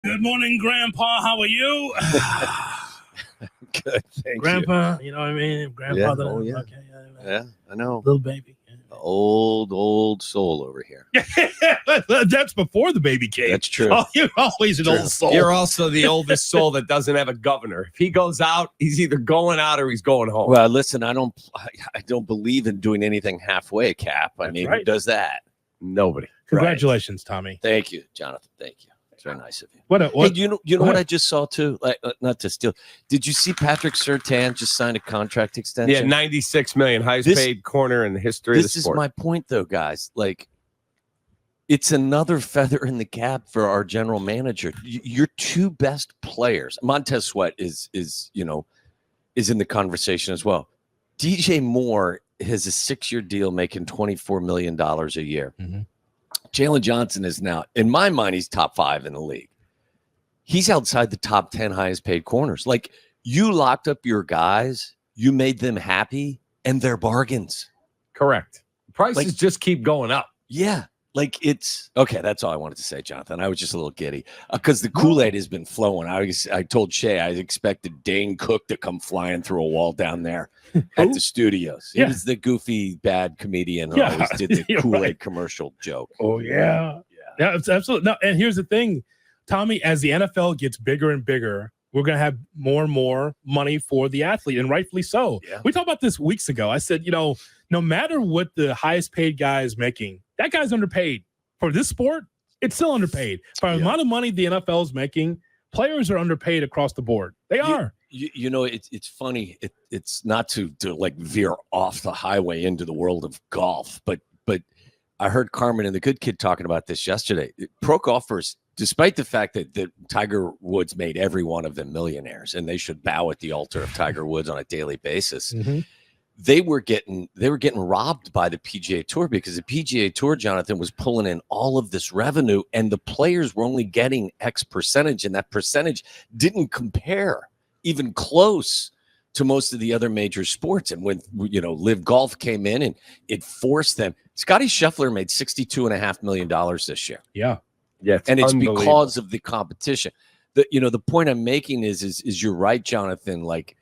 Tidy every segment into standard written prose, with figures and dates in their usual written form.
Good morning, Grandpa. How are you? Good, thank Grandpa, you know what I mean? Grandpa, Yeah. okay, Yeah, I know. little baby. Old soul over here. That's before the baby came. That's true. Oh, you're always an old soul. You're also the oldest soul that doesn't have a governor. If he goes out, he's either going out or he's going home. Well, listen, I don't believe in doing anything halfway, Cap. I mean, right. Who does that? Nobody. Congratulations, Tommy. Thank you, Jonathan. Thank you. It's very nice of you. What? Hey, you know what I just saw too? Like, not to steal. Did you see Patrick Surtain just signed a contract extension? Yeah, $96 million, highest paid corner in the history of the sport. This is my point, though, guys. Like, it's another feather in the cap for our general manager. Your two best players, Montez Sweat is in the conversation as well. DJ Moore has a 6-year deal making $24 million a year. Mm-hmm. Jalen Johnson is now, in my mind, he's top 5 in the league. He's outside the top 10 highest paid corners. Like, you locked up your guys, you made them happy, and they're bargains. Correct. Prices just keep going up. Yeah. Like, it's okay. That's all I wanted to say, Jonathan. I was just a little giddy because the Kool-Aid has been flowing. I told Shay I expected Dane Cook to come flying through a wall down there at the studios. He was the goofy, bad comedian who always did the Kool-Aid commercial joke. Oh, yeah. Yeah, it's absolutely. No, and here's the thing, Tommy, as the NFL gets bigger and bigger, we're going to have more and more money for the athlete, and rightfully so. Yeah. We talked about this weeks ago. I said, no matter what the highest paid guy is making, that guy's underpaid. For this sport, it's still underpaid. For the amount of money the NFL is making, players are underpaid across the board. They are. It's funny. It's not to like veer off the highway into the world of golf, but I heard Carmen and the Good Kid talking about this yesterday. Pro golfers, despite the fact that Tiger Woods made every one of them millionaires and they should bow at the altar of Tiger Woods on a daily basis, they were getting robbed by the PGA Tour because the PGA Tour, Jonathan, was pulling in all of this revenue and the players were only getting X percentage, and that percentage didn't compare even close to most of the other major sports. And when Live Golf came in and it forced them, Scotty Scheffler made $62.5 million this year. Yeah. And it's because of the competition. The point I'm making is you're right, Jonathan. Like,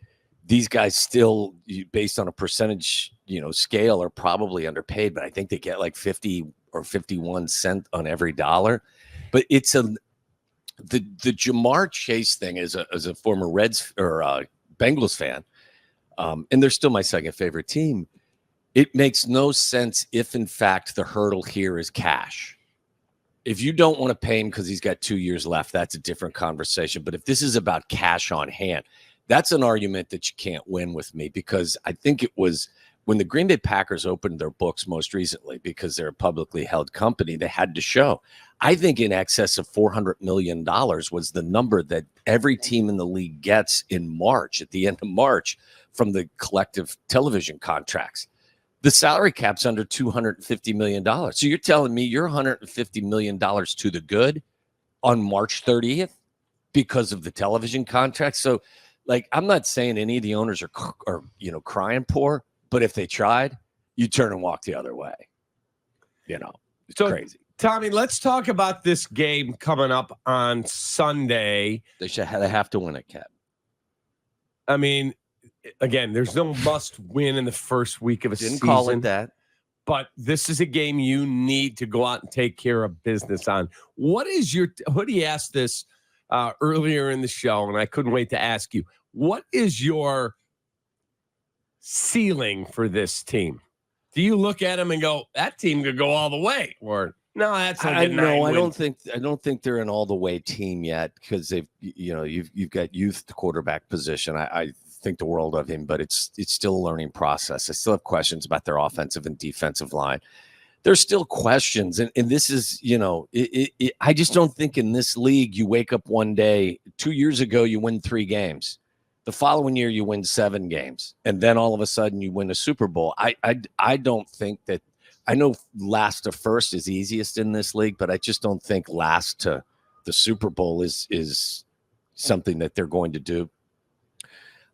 these guys still, based on a percentage, scale, are probably underpaid, but I think they get like 50 or 51 cents on every dollar. But it's the Jamar Chase thing as a former Reds or Bengals fan, and they're still my second favorite team. It makes no sense if, in fact, the hurdle here is cash. If you don't want to pay him because he's got 2 years left, that's a different conversation. But if this is about cash on hand, that's an argument that you can't win with me, because I think it was when the Green Bay Packers opened their books most recently, because they're a publicly held company, they had to show, I think, in excess of $400 million was the number that every team in the league gets in March, at the end of March, from the collective television contracts. The salary cap's under $250 million. So you're telling me you're $150 million to the good on March 30th because of the television contract? So, like, I'm not saying any of the owners are crying poor, but if they tried, you turn and walk the other way. It's crazy. Tommy, let's talk about this game coming up on Sunday. They have to win it, Cap. I mean, again, there's no must win in the first week of a season. Didn't call it that. But this is a game you need to go out and take care of business on. What do you ask this earlier in the show, and I couldn't wait to ask you, what is your ceiling for this team? Do you look at them and go, that team could go all the way? Or no, that's not good. No, I don't think they're an all the way team yet, because you've got youth quarterback position. I think the world of him, but it's still a learning process. I still have questions about their offensive and defensive line. There's still questions. And this is, I just don't think in this league you wake up one day. 2 years ago, you win 3 games. The following year, you win 7 games. And then all of a sudden you win a Super Bowl. I don't think that. I know last to first is easiest in this league, but I just don't think last to the Super Bowl is something that they're going to do.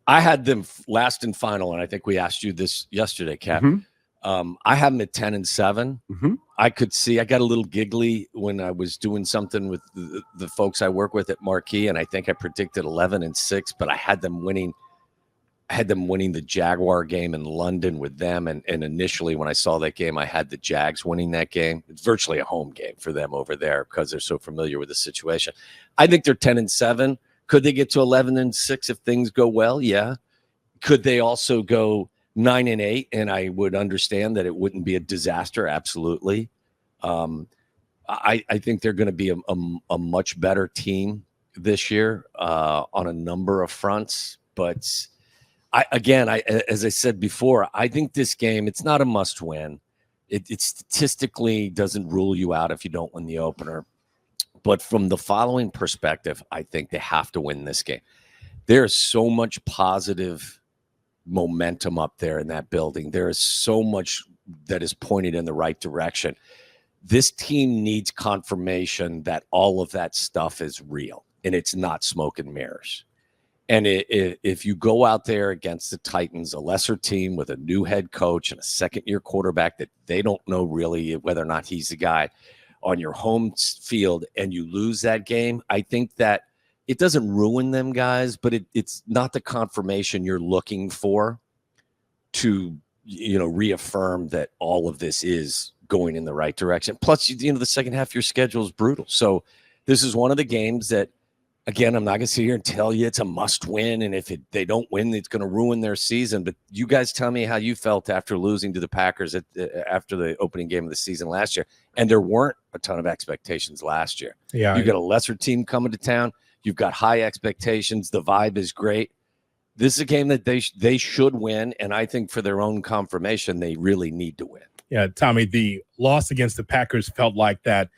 I had them last and final, and I think we asked you this yesterday, Cap. I have them at 10-7. Mm-hmm. I got a little giggly when I was doing something with the folks I work with at Marquee, and I think I predicted 11-6, but I had them winning the Jaguar game in London with them. And initially when I saw that game, I had the Jags winning that game. It's virtually a home game for them over there because they're so familiar with the situation. I think they're 10-7. Could they get to 11-6 if things go well? Yeah. Could they also go 9-8? And I would understand that it wouldn't be a disaster. Absolutely. I think they're going to be a much better team this year on a number of fronts, but as I said before, I think this game, it's not a must win. It statistically doesn't rule you out if you don't win the opener. But from the following perspective, I think they have to win this game. There's so much positive momentum up there in that building. There is so much that is pointed in the right direction. This team needs confirmation that all of that stuff is real and it's not smoke and mirrors. And if you go out there against the Titans, a lesser team with a new head coach and a second-year quarterback that they don't know really whether or not he's the guy on your home field, and you lose that game, I think that it doesn't ruin them, guys, but it's not the confirmation you're looking for to, reaffirm that all of this is going in the right direction. Plus, the second half of your schedule is brutal. So this is one of the games that, again, I'm not going to sit here and tell you it's a must win. And if they don't win, it's going to ruin their season. But you guys tell me how you felt after losing to the Packers after the opening game of the season last year. And there weren't a ton of expectations last year. Yeah, you got a lesser team coming to town. You've got high expectations. The vibe is great. This is a game that they should win. And I think for their own confirmation, they really need to win. Yeah, Tommy, the loss against the Packers felt like that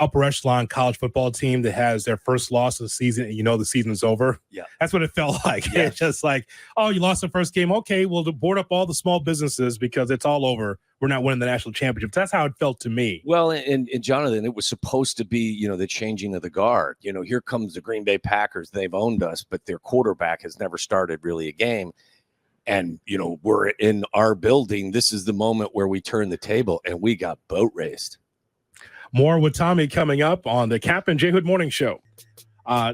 upper echelon college football team that has their first loss of the season and the season's over. Yeah. That's what it felt like. Yeah. It's just like, oh, you lost the first game. Okay, well, to board up all the small businesses because it's all over. We're not winning the national championship. That's how it felt to me. Well, and Jonathan, it was supposed to be, the changing of the guard. Here comes the Green Bay Packers. They've owned us, but their quarterback has never started really a game. And, we're in our building. This is the moment where we turn the table and we got boat raced. More with Tommy coming up on the Kap and J Hood Morning Show.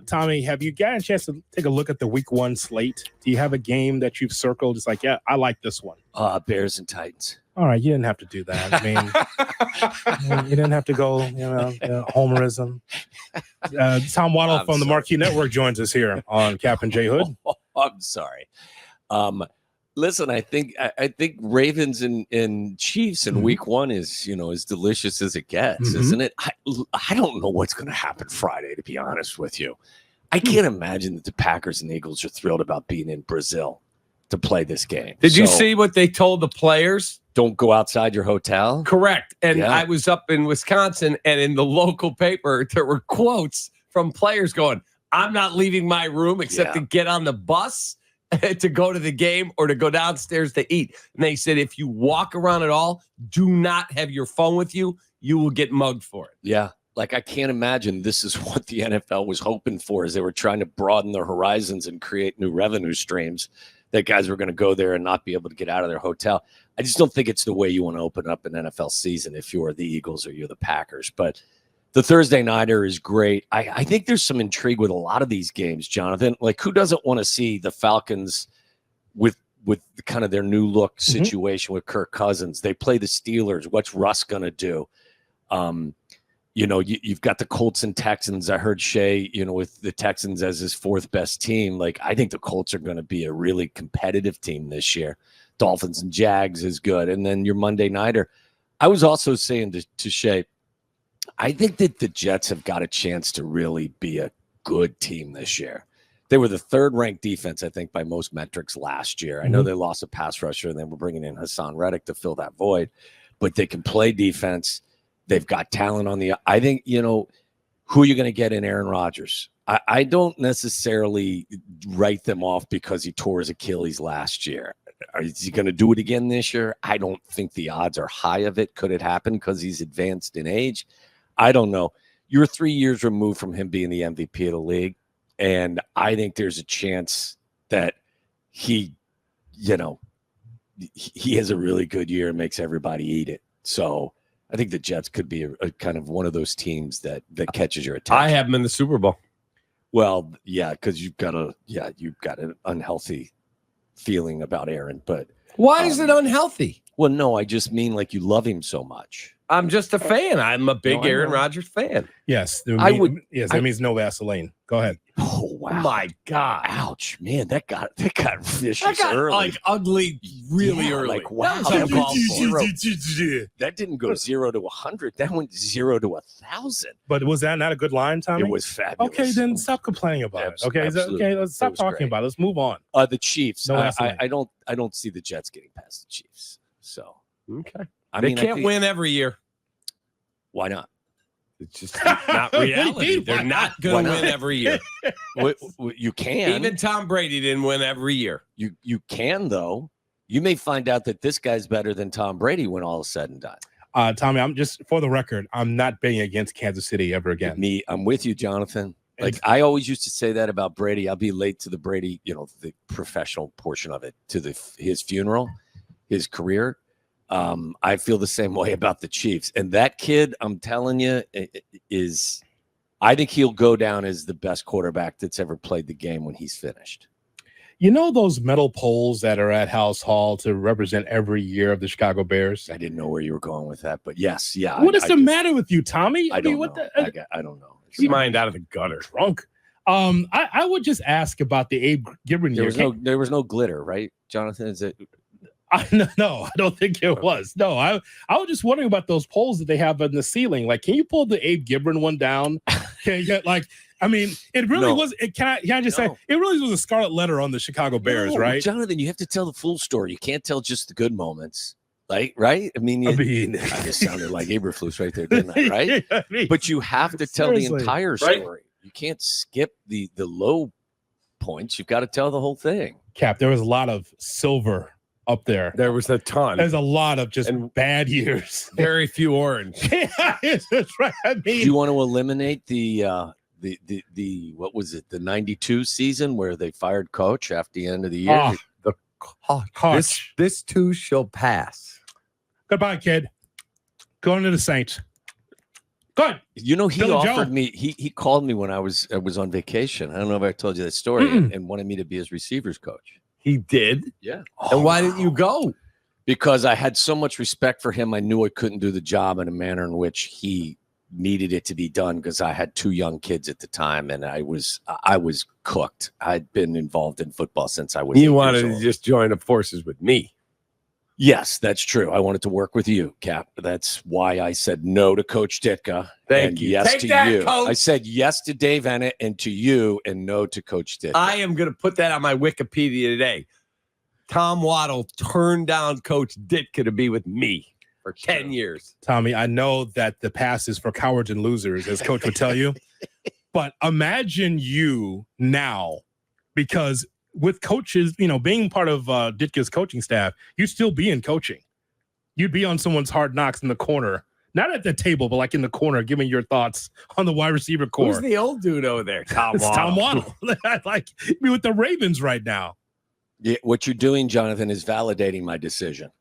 Tommy, have you gotten a chance to take a look at the week 1 slate? Do you have a game that you've circled? It's like, yeah, I like this one. Bears and Titans. All right. You didn't have to do that. I mean, you didn't have to go, homerism. Tom Waddle from the Marquee Network joins us here on Kap and J Hood. I'm sorry. Listen, I think Ravens and Chiefs in week 1 is, as delicious as it gets, isn't it? I don't know what's going to happen Friday, to be honest with you. I can't imagine that the Packers and Eagles are thrilled about being in Brazil to play this game. Did you see what they told the players? Don't go outside your hotel. Correct. And I was up in Wisconsin, and in the local paper, there were quotes from players going, I'm not leaving my room except to get on the bus to go to the game or to go downstairs to eat. And they said, if you walk around at all, do not have your phone with you. You will get mugged for it. Yeah. Like, I can't imagine this is what the NFL was hoping for as they were trying to broaden their horizons and create new revenue streams, that guys were going to go there and not be able to get out of their hotel. I just don't think it's the way you want to open up an NFL season if you're the Eagles or you're the Packers. But the Thursday nighter is great. I think there's some intrigue with a lot of these games, Jonathan. Like, who doesn't want to see the Falcons with kind of their new look situation with Kirk Cousins? They play the Steelers. What's Russ going to do? You've got the Colts and Texans. I heard Shea, with the Texans as his 4th best team. Like, I think the Colts are going to be a really competitive team this year. Dolphins and Jags is good. And then your Monday nighter. I was also saying to Shea, I think that the Jets have got a chance to really be a good team this year. They were the 3rd-ranked defense, I think, by most metrics last year. I know they lost a pass rusher, and then we're bringing in Hassan Reddick to fill that void. But they can play defense. They've got talent on the – I think, who are you going to get in Aaron Rodgers? I don't necessarily write them off because he tore his Achilles last year. Is he going to do it again this year? I don't think the odds are high of it. Could it happen because he's advanced in age? I don't know. You're 3 years removed from him being the MVP of the league, and I think there's a chance that he, he has a really good year and makes everybody eat it. So I think the Jets could be a kind of one of those teams that catches your attention. I have them in the Super Bowl. Well, yeah, because you've got an unhealthy feeling about Aaron. But why is it unhealthy? Well, no, I just mean like you love him so much. I'm just a fan. I'm a big Aaron Rodgers fan. Yes, that means no Vaseline. Go ahead. Oh wow! My God! Ouch, man, that got vicious. That got early. Like ugly, really early. Like wow, that didn't go 0 to 100. That went 0 to 1,000. But was that not a good line, Tommy? It was fabulous. Okay, then stop complaining about it. Okay, let's stop talking about it. Let's move on. The Chiefs. No, I don't see the Jets getting past the Chiefs. So okay, they can't win every year. Why not? It's just not reality. They're not going to win every year. You can. Even Tom Brady didn't win every year. You can, though. You may find out that this guy's better than Tom Brady when all is said and done. Tommy, I'm just, for the record, I'm not betting against Kansas City ever again. I'm with you, Jonathan. Like I always used to say that about Brady. I'll be late to the Brady, the professional portion of it, to his funeral, his career. I feel the same way about the Chiefs. And that kid, I'm telling you, I think he'll go down as the best quarterback that's ever played the game when he's finished. You know those metal poles that are at House Hall to represent every year of the Chicago Bears? I didn't know where you were going with that, but yes, yeah. What is the matter with you, Tommy? I don't know. I don't know. His mind out of the gutter. Drunk. I would just ask about the Abe Gibron year. There was no glitter, right, Jonathan? Is it? No, I don't think it was. No, I was just wondering about those poles that they have in the ceiling. Like, can you pull the Abe Gibron one down? Can you get it really was. Can I just say it really was a scarlet letter on the Chicago Bears, right? Jonathan, you have to tell the full story. You can't tell just the good moments. Right? I just sounded like Eberflus right there, didn't I? Right? But you have to tell the entire story. Right? You can't skip the low points. You've got to tell the whole thing. Cap, there was a lot of silver up there. There was a ton. There's a lot of just bad years. Very few orange. Yeah, that's right. Do you want to eliminate the what was it? The 92 season where they fired coach after the end of the year? This too shall pass. Goodbye, kid. Going to the Saints. Good. He offered me. He called me when I was on vacation. I don't know if I told you that story, and wanted me to be his receivers coach. He did? Yeah. And why didn't you go? Because I had so much respect for him. I knew I couldn't do the job in a manner in which he needed it to be done because I had 2 young kids at the time, and I was cooked. I'd been involved in football since I was. You wanted to just join up forces with me. Yes, that's true. I wanted to work with you, Cap. That's why I said no to Coach Ditka. Thank you. Yes Take to that, you. Coach. I said yes to Dave Ennett and to you, and no to Coach Ditka. I am going to put that on my Wikipedia today. Tom Waddle turned down Coach Ditka to be with me for 10 years. Tommy, I know that the past is for cowards and losers, as Coach would tell you. But imagine you now, because with coaches, being part of Ditka's coaching staff, you'd still be in coaching. You'd be on someone's Hard Knocks in the corner, not at the table, but like in the corner, giving your thoughts on the wide receiver core. Who's the old dude over there? Tom Waddle. Tom Waddle. Be with the Ravens right now. Yeah, what you're doing, Jonathan, is validating my decision.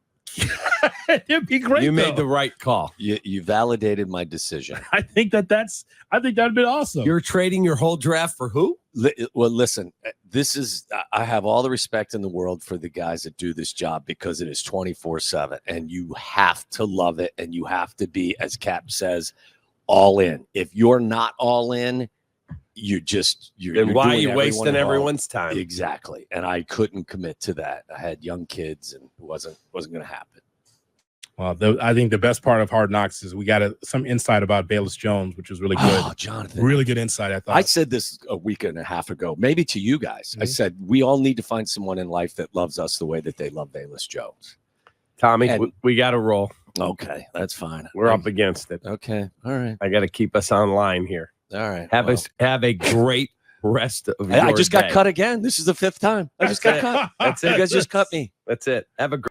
It'd be great. You made the right call. You validated my decision. I think that'd be awesome. You're trading your whole draft for who? Well, listen, I have all the respect in the world for the guys that do this job because it is 24/7 and you have to love it. And you have to be, as Cap says, all in. If you're not all in, you're why are you wasting everyone's time? Exactly. And I couldn't commit to that. I had young kids and it wasn't going to happen. Well, I think the best part of Hard Knocks is we got some insight about Bayless Jones, which was really good. Oh, Jonathan. Really good insight, I thought. I said this a week and a half ago, maybe to you guys. Mm-hmm. I said, we all need to find someone in life that loves us the way that they love Bayless Jones. Tommy, we got to roll. Okay, that's fine. We're up against it. Okay, all right. I got to keep us online here. All right. Have a great rest of your I just day. got cut again. This is the 5th time. I just got cut. That's it. You guys just cut me. That's it. Have a great